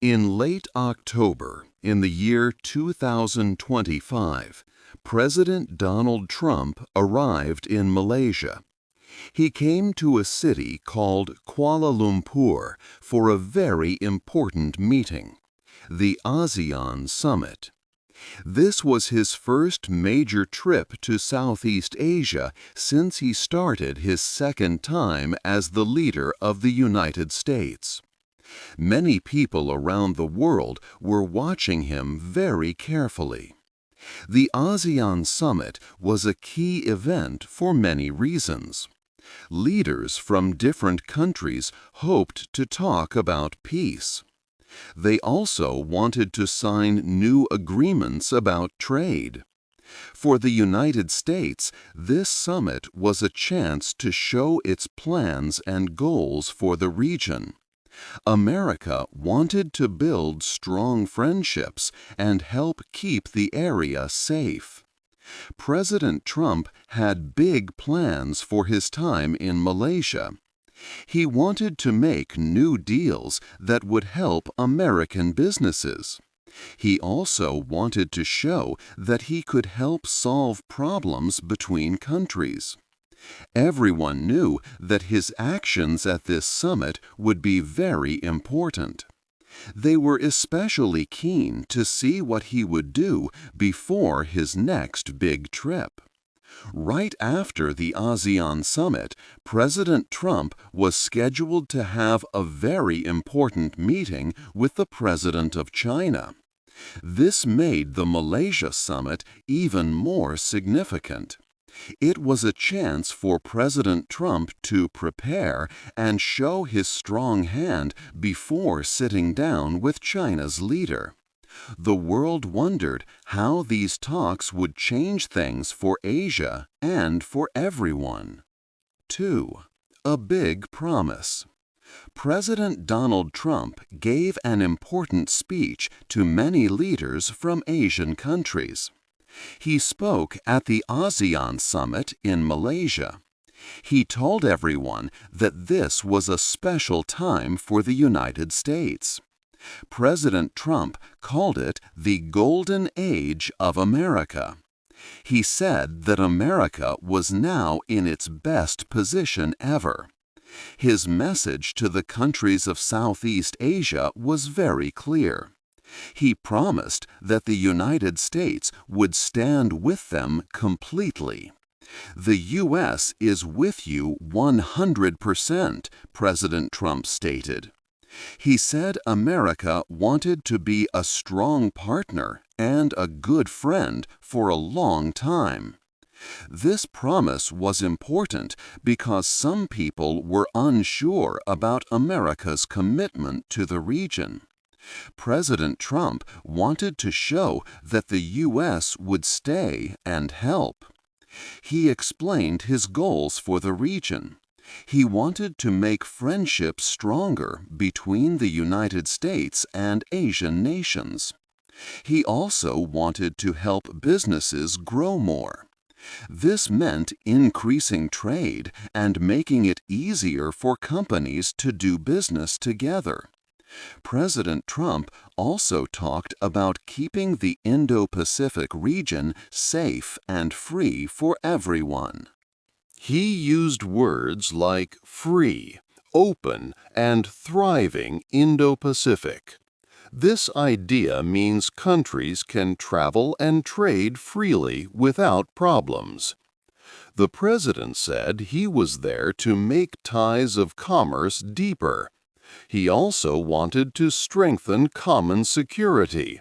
In late October, in the year 2025, President Donald Trump arrived in Malaysia. He came to a city called Kuala Lumpur for a very important meeting, the ASEAN Summit. This was his first major trip to Southeast Asia since he started his second time as the leader of the United States. Many people around the world were watching him very carefully. The ASEAN Summit was a key event for many reasons. Leaders from different countries hoped to talk about peace. They also wanted to sign new agreements about trade. For the United States, this summit was a chance to show its plans and goals for the region. America wanted to build strong friendships and help keep the area safe. President Trump had big plans for his time in Malaysia. He wanted to make new deals that would help American businesses. He also wanted to show that he could help solve problems between countries. Everyone knew that his actions at this summit would be very important. They were especially keen to see what he would do before his next big trip. Right after the ASEAN Summit, President Trump was scheduled to have a very important meeting with the President of China. This made the Malaysia Summit even more significant. It was a chance for President Trump to prepare and show his strong hand before sitting down with China's leader. The world wondered how these talks would change things for Asia and for everyone. 2. A big promise. President Donald Trump gave an important speech to many leaders from Asian countries. He spoke at the ASEAN Summit in Malaysia. He told everyone that this was a special time for the United States. President Trump called it the Golden Age of America. He said that America was now in its best position ever. His message to the countries of Southeast Asia was very clear. He promised that the United States would stand with them completely. The U.S. is with you 100%, President Trump stated. He said America wanted to be a strong partner and a good friend for a long time. This promise was important because some people were unsure about America's commitment to the region. President Trump wanted to show that the U.S. would stay and help. He explained his goals for the region. He wanted to make friendships stronger between the United States and Asian nations. He also wanted to help businesses grow more. This meant increasing trade and making it easier for companies to do business together. President Trump also talked about keeping the Indo-Pacific region safe and free for everyone. He used words like free, open, and thriving Indo-Pacific. This idea means countries can travel and trade freely without problems. The president said he was there to make ties of commerce deeper. He also wanted to strengthen common security.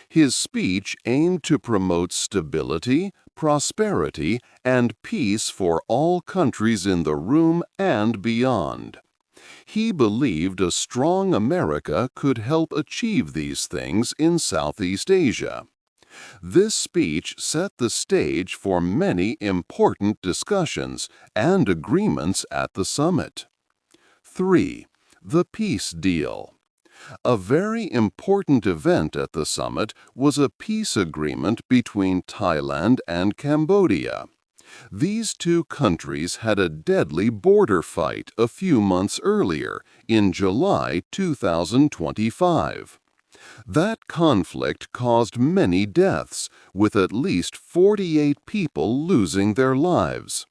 His speech aimed to promote stability, prosperity, and peace for all countries in the room and beyond. He believed a strong America could help achieve these things in Southeast Asia. This speech set the stage for many important discussions and agreements at the summit. 3. The peace deal. A very important event at the summit was a peace agreement between Thailand and Cambodia. These two countries had a deadly border fight a few months earlier, in July 2025. That conflict caused many deaths, with at least 48 people losing their lives.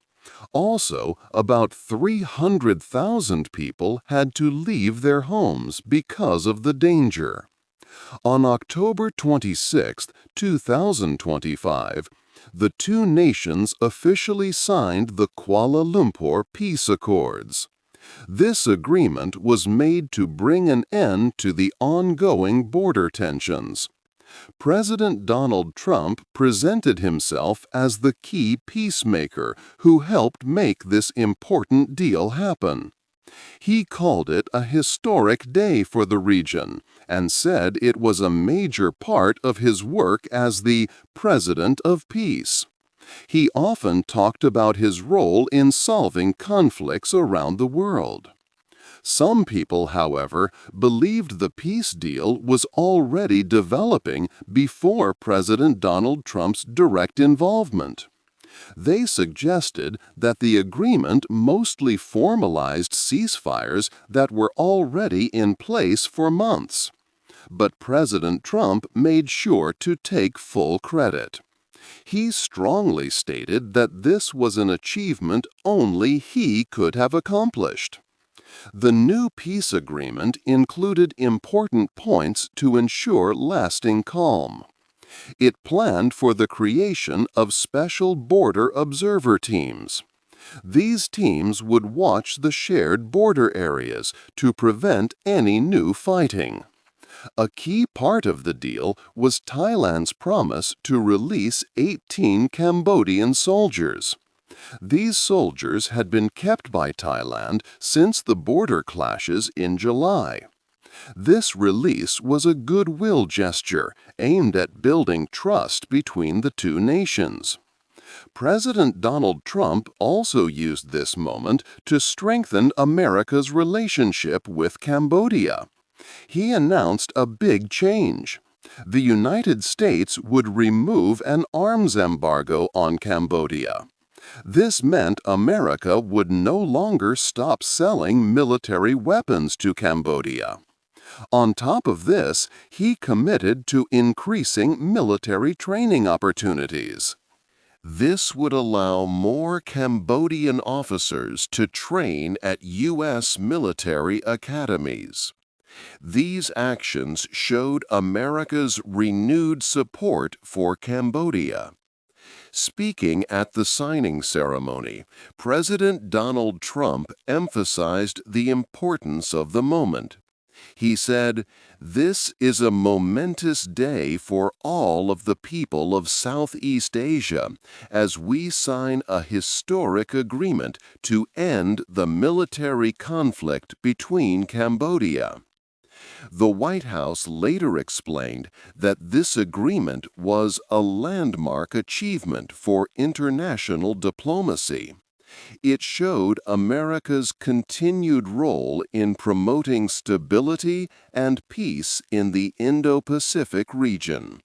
Also, about 300,000 people had to leave their homes because of the danger. On October 26, 2025, the two nations officially signed the Kuala Lumpur Peace Accords. This agreement was made to bring an end to the ongoing border tensions. President Donald Trump presented himself as the key peacemaker who helped make this important deal happen. He called it a historic day for the region and said it was a major part of his work as the President of Peace. He often talked about his role in solving conflicts around the world. Some people, however, believed the peace deal was already developing before President Donald Trump's direct involvement. They suggested that the agreement mostly formalized ceasefires that were already in place for months. But President Trump made sure to take full credit. He strongly stated that this was an achievement only he could have accomplished. The new peace agreement included important points to ensure lasting calm. It planned for the creation of special border observer teams. These teams would watch the shared border areas to prevent any new fighting. A key part of the deal was Thailand's promise to release 18 Cambodian soldiers. These soldiers had been kept by Thailand since the border clashes in July. This release was a goodwill gesture aimed at building trust between the two nations. President Donald Trump also used this moment to strengthen America's relationship with Cambodia. He announced a big change. The United States would remove an arms embargo on Cambodia. This meant America would no longer stop selling military weapons to Cambodia. On top of this, he committed to increasing military training opportunities. This would allow more Cambodian officers to train at U.S. military academies. These actions showed America's renewed support for Cambodia. Speaking at the signing ceremony, President Donald Trump emphasized the importance of the moment. He said, "This is a momentous day for all of the people of Southeast Asia as we sign a historic agreement to end the military conflict between Cambodia." The White House later explained that this agreement was a landmark achievement for international diplomacy. It showed America's continued role in promoting stability and peace in the Indo-Pacific region.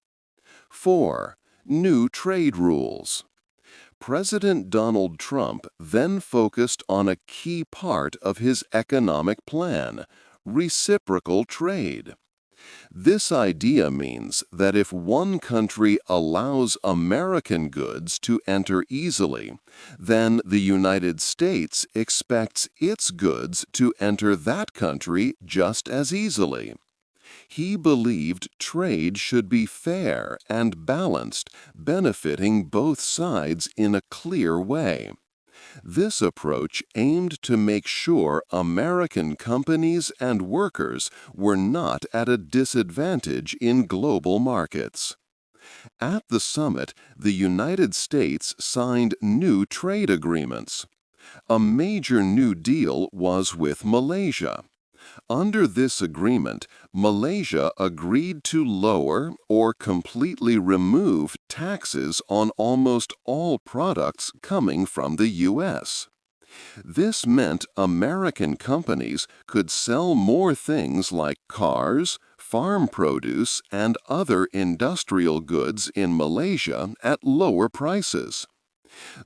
4. New trade rules. President Donald Trump then focused on a key part of his economic plan: reciprocal trade. This idea means that if one country allows American goods to enter easily, then the United States expects its goods to enter that country just as easily. He believed trade should be fair and balanced, benefiting both sides in a clear way. This approach aimed to make sure American companies and workers were not at a disadvantage in global markets. At the summit, the United States signed new trade agreements. A major new deal was with Malaysia. Under this agreement, Malaysia agreed to lower or completely remove taxes on almost all products coming from the U.S. This meant American companies could sell more things like cars, farm produce, and other industrial goods in Malaysia at lower prices.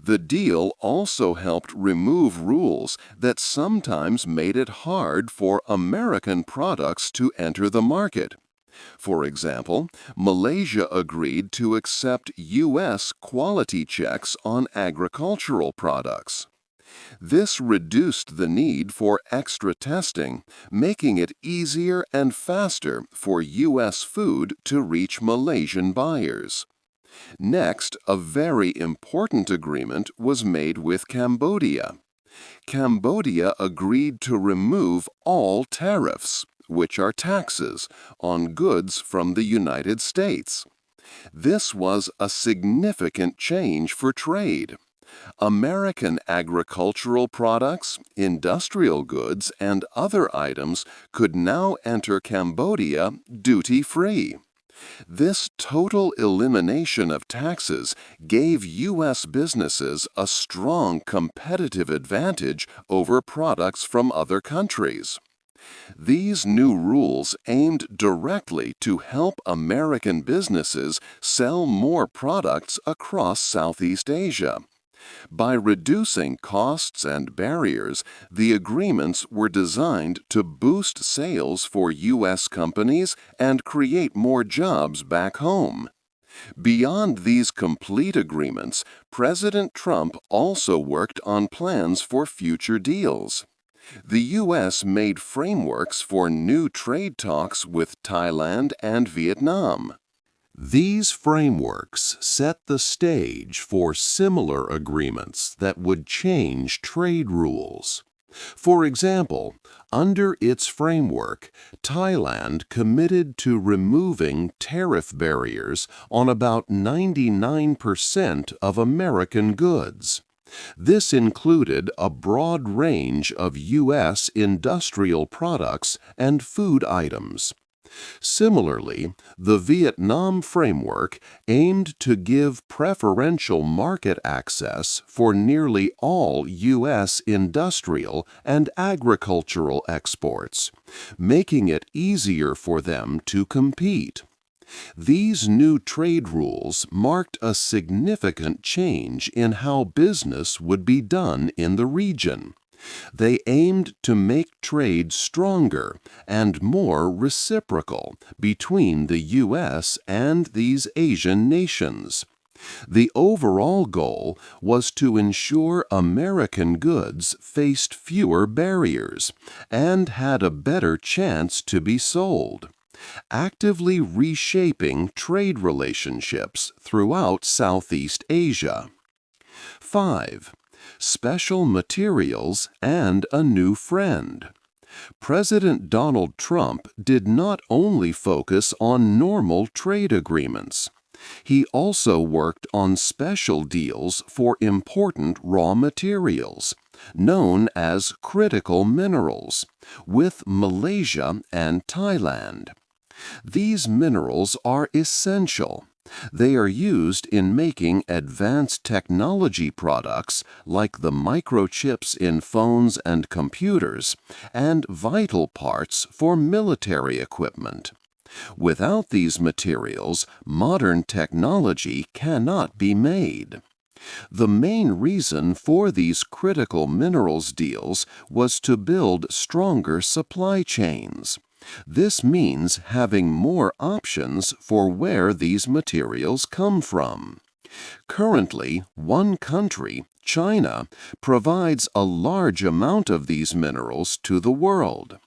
The deal also helped remove rules that sometimes made it hard for American products to enter the market. For example, Malaysia agreed to accept U.S. quality checks on agricultural products. This reduced the need for extra testing, making it easier and faster for U.S. food to reach Malaysian buyers. Next, a very important agreement was made with Cambodia. Cambodia agreed to remove all tariffs, which are taxes, on goods from the United States. This was a significant change for trade. American agricultural products, industrial goods, and other items could now enter Cambodia duty-free. This total elimination of taxes gave U.S. businesses a strong competitive advantage over products from other countries. These new rules aimed directly to help American businesses sell more products across Southeast Asia. By reducing costs and barriers, the agreements were designed to boost sales for U.S. companies and create more jobs back home. Beyond these complete agreements, President Trump also worked on plans for future deals. The U.S. made frameworks for new trade talks with Thailand and Vietnam. These frameworks set the stage for similar agreements that would change trade rules. For example, under its framework, Thailand committed to removing tariff barriers on about 99% of American goods. This included a broad range of U.S. industrial products and food items. Similarly, the Vietnam framework aimed to give preferential market access for nearly all U.S. industrial and agricultural exports, making it easier for them to compete. These new trade rules marked a significant change in how business would be done in the region. They aimed to make trade stronger and more reciprocal between the U.S. and these Asian nations. The overall goal was to ensure American goods faced fewer barriers and had a better chance to be sold, actively reshaping trade relationships throughout Southeast Asia. 5. Special materials and a new friend. President Donald Trump did not only focus on normal trade agreements. He also worked on special deals for important raw materials, known as critical minerals, with Malaysia and Thailand. These minerals are essential. They are used in making advanced technology products like the microchips in phones and computers, and vital parts for military equipment. Without these materials, modern technology cannot be made. The main reason for these critical minerals deals was to build stronger supply chains. This means having more options for where these materials come from. Currently, one country, China, provides a large amount of these minerals to the world.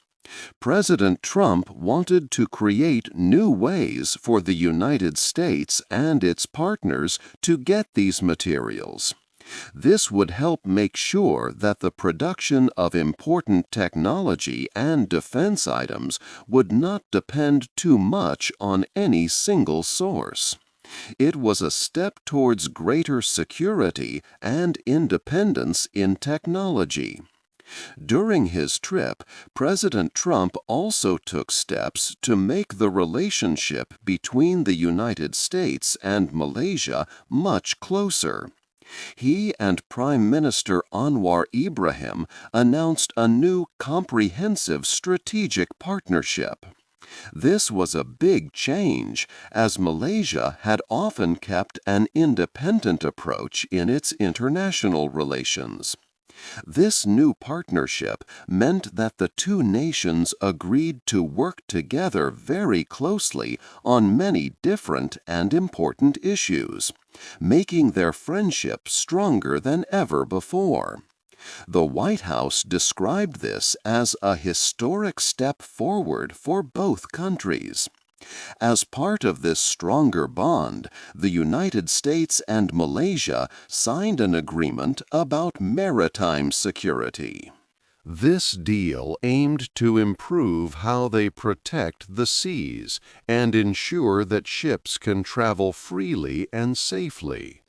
President Trump wanted to create new ways for the United States and its partners to get these materials. This would help make sure that the production of important technology and defense items would not depend too much on any single source. It was a step towards greater security and independence in technology. During his trip, President Trump also took steps to make the relationship between the United States and Malaysia much closer. He and Prime Minister Anwar Ibrahim announced a new comprehensive strategic partnership. This was a big change, as Malaysia had often kept an independent approach in its international relations. This new partnership meant that the two nations agreed to work together very closely on many different and important issues, making their friendship stronger than ever before. The White House described this as a historic step forward for both countries. As part of this stronger bond, the United States and Malaysia signed an agreement about maritime security. This deal aimed to improve how they protect the seas and ensure that ships can travel freely and safely.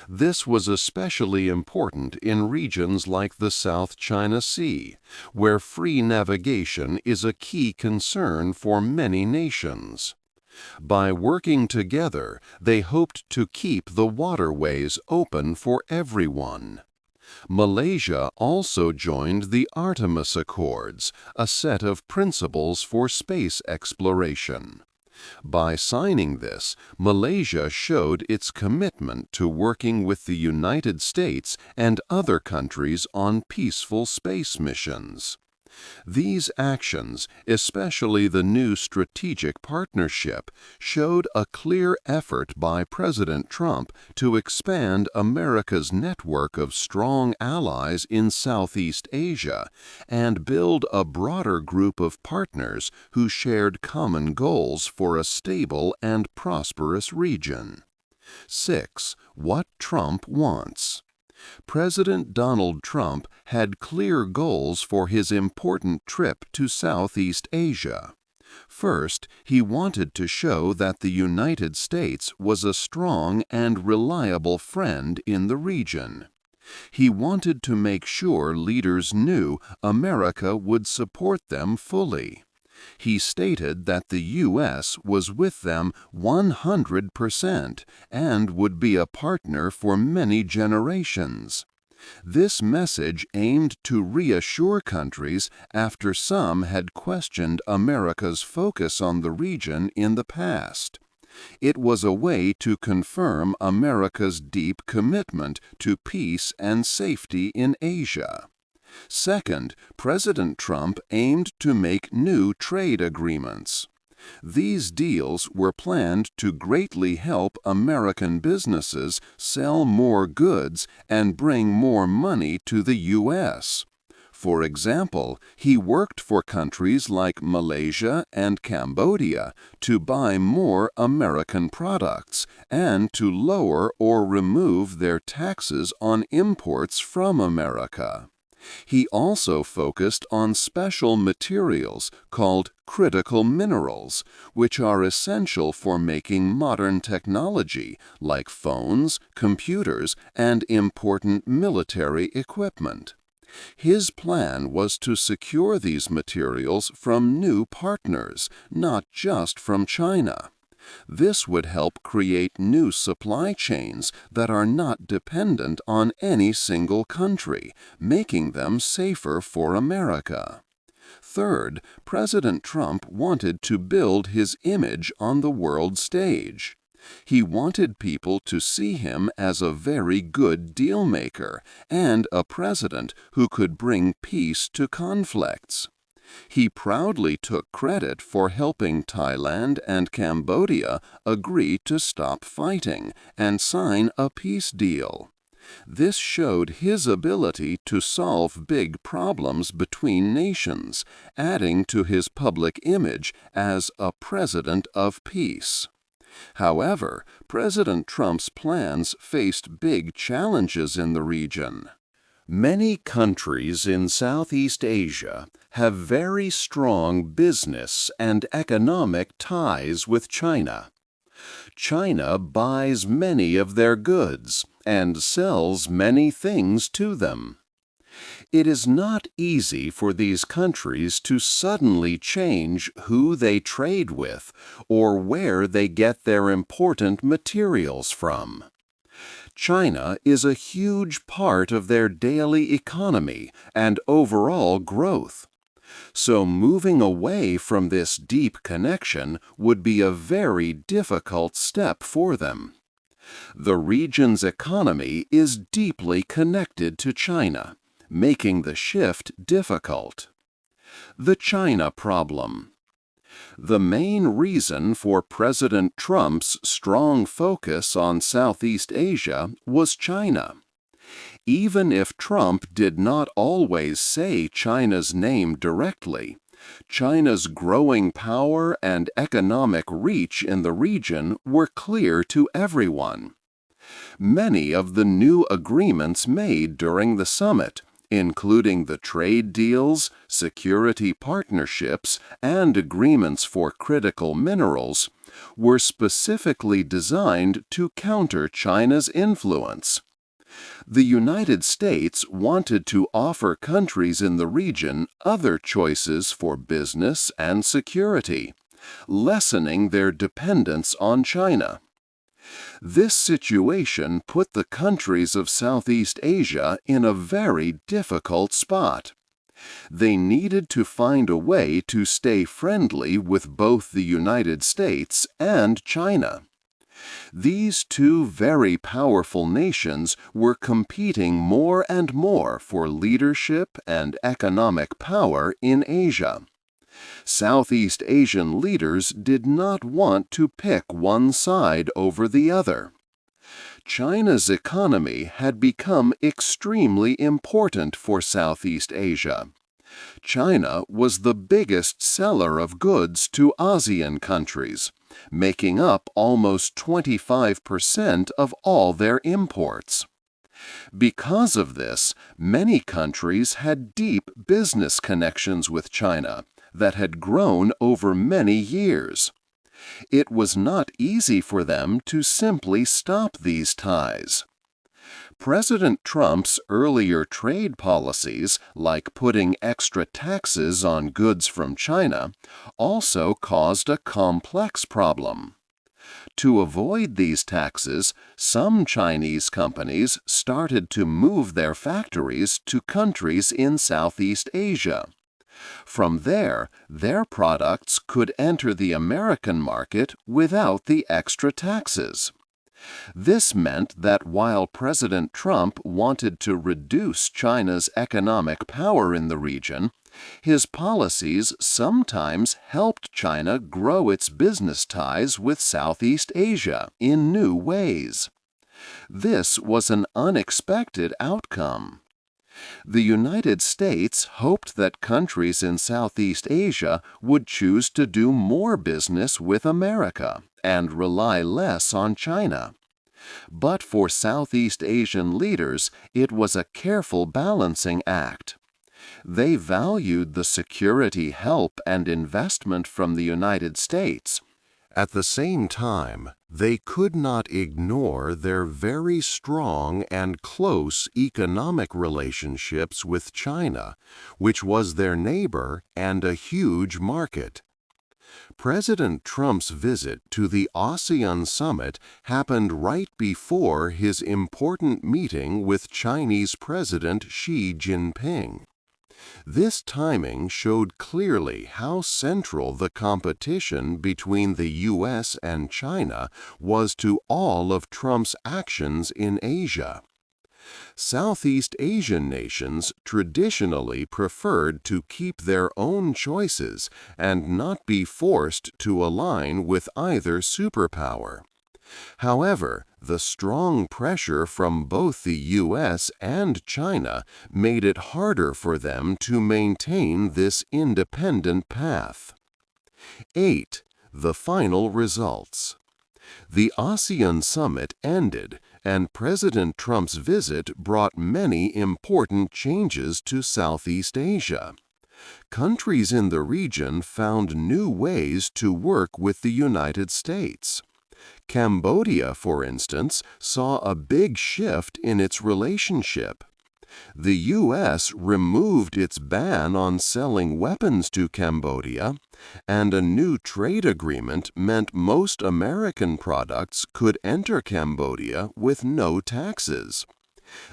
This was especially important in regions like the South China Sea, where free navigation is a key concern for many nations. By working together, they hoped to keep the waterways open for everyone. Malaysia also joined the Artemis Accords, a set of principles for space exploration. By signing this, Malaysia showed its commitment to working with the United States and other countries on peaceful space missions. These actions, especially the new strategic partnership, showed a clear effort by President Trump to expand America's network of strong allies in Southeast Asia and build a broader group of partners who shared common goals for a stable and prosperous region. 6. What Trump wants. President Donald Trump had clear goals for his important trip to Southeast Asia. First, he wanted to show that the United States was a strong and reliable friend in the region. He wanted to make sure leaders knew America would support them fully. He stated that the U.S. was with them 100% and would be a partner for many generations. This message aimed to reassure countries after some had questioned America's focus on the region in the past. It was a way to confirm America's deep commitment to peace and safety in Asia. Second, President Trump aimed to make new trade agreements. These deals were planned to greatly help American businesses sell more goods and bring more money to the U.S. For example, he worked for countries like Malaysia and Cambodia to buy more American products and to lower or remove their taxes on imports from America. He also focused on special materials called critical minerals, which are essential for making modern technology like phones, computers, and important military equipment. His plan was to secure these materials from new partners, not just from China. This would help create new supply chains that are not dependent on any single country, making them safer for America. Third, President Trump wanted to build his image on the world stage. He wanted people to see him as a very good deal-maker and a president who could bring peace to conflicts. He proudly took credit for helping Thailand and Cambodia agree to stop fighting and sign a peace deal. This showed his ability to solve big problems between nations, adding to his public image as a president of peace. However, President Trump's plans faced big challenges in the region. Many countries in Southeast Asia have very strong business and economic ties with China. China buys many of their goods and sells many things to them. It is not easy for these countries to suddenly change who they trade with or where they get their important materials from. China is a huge part of their daily economy and overall growth. So moving away from this deep connection would be a very difficult step for them. The region's economy is deeply connected to China, making the shift difficult. The China problem. The main reason for President Trump's strong focus on Southeast Asia was China. Even if Trump did not always say China's name directly, China's growing power and economic reach in the region were clear to everyone. Many of the new agreements made during the summit, including the trade deals, security partnerships, and agreements for critical minerals, were specifically designed to counter China's influence. The United States wanted to offer countries in the region other choices for business and security, lessening their dependence on China. This situation put the countries of Southeast Asia in a very difficult spot. They needed to find a way to stay friendly with both the United States and China. These two very powerful nations were competing more and more for leadership and economic power in Asia. Southeast Asian leaders did not want to pick one side over the other. China's economy had become extremely important for Southeast Asia. China was the biggest seller of goods to ASEAN countries, making up almost 25% of all their imports. Because of this, many countries had deep business connections with China that had grown over many years. It was not easy for them to simply stop these ties. President Trump's earlier trade policies, like putting extra taxes on goods from China, also caused a complex problem. To avoid these taxes, some Chinese companies started to move their factories to countries in Southeast Asia. From there, their products could enter the American market without the extra taxes. This meant that while President Trump wanted to reduce China's economic power in the region, his policies sometimes helped China grow its business ties with Southeast Asia in new ways. This was an unexpected outcome. The United States hoped that countries in Southeast Asia would choose to do more business with America and rely less on China. But for Southeast Asian leaders, it was a careful balancing act. They valued the security help and investment from the United States. At the same time, they could not ignore their very strong and close economic relationships with China, which was their neighbor and a huge market. President Trump's visit to the ASEAN Summit happened right before his important meeting with Chinese President Xi Jinping. This timing showed clearly how central the competition between the U.S. and China was to all of Trump's actions in Asia. Southeast Asian nations traditionally preferred to keep their own choices and not be forced to align with either superpower. However, the strong pressure from both the U.S. and China made it harder for them to maintain this independent path. 8. The final results. The ASEAN Summit ended, and President Trump's visit brought many important changes to Southeast Asia. Countries in the region found new ways to work with the United States. Cambodia, for instance, saw a big shift in its relationship. The U.S. removed its ban on selling weapons to Cambodia, and a new trade agreement meant most American products could enter Cambodia with no taxes.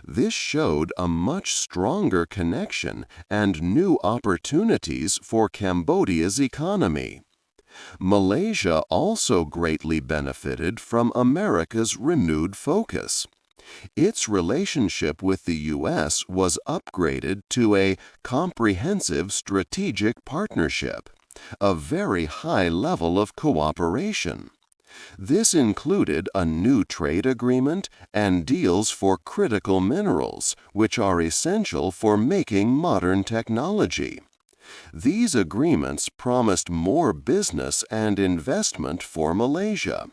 This showed a much stronger connection and new opportunities for Cambodia's economy. Malaysia also greatly benefited from America's renewed focus. Its relationship with the U.S. was upgraded to a comprehensive strategic partnership, a very high level of cooperation. This included a new trade agreement and deals for critical minerals, which are essential for making modern technology. These agreements promised more business and investment for Malaysia.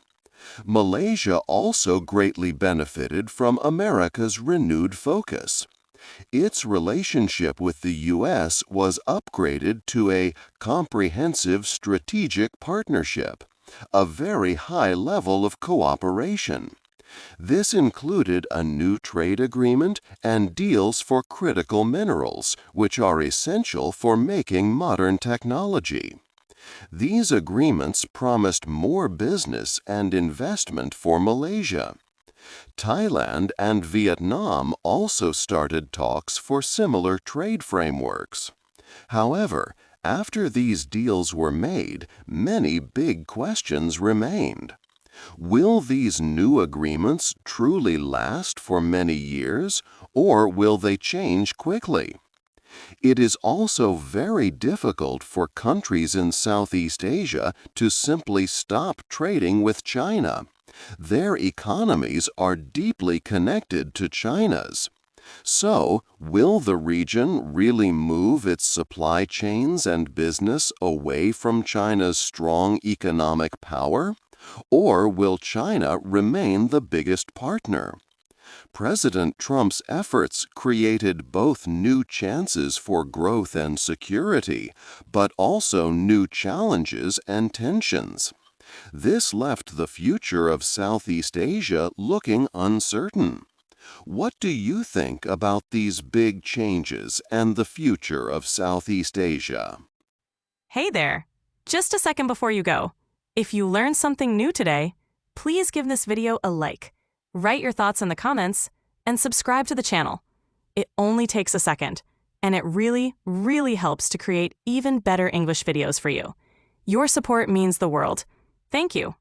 Malaysia also greatly benefited from America's renewed focus. Its relationship with the U.S. was upgraded to a comprehensive strategic partnership, a very high level of cooperation. This included a new trade agreement and deals for critical minerals, which are essential for making modern technology. These agreements promised more business and investment for Malaysia. Thailand and Vietnam also started talks for similar trade frameworks. However, after these deals were made, many big questions remained. Will these new agreements truly last for many years, or will they change quickly? It is also very difficult for countries in Southeast Asia to simply stop trading with China. Their economies are deeply connected to China's. So, will the region really move its supply chains and business away from China's strong economic power? Or will China remain the biggest partner? President Trump's efforts created both new chances for growth and security, but also new challenges and tensions. This left the future of Southeast Asia looking uncertain. What do you think about these big changes and the future of Southeast Asia? Hey there! Just a second before you go. If you learned something new today, please give this video a like, write your thoughts in the comments, and subscribe to the channel. It only takes a second, and it really, really helps to create even better English videos for you. Your support means the world. Thank you.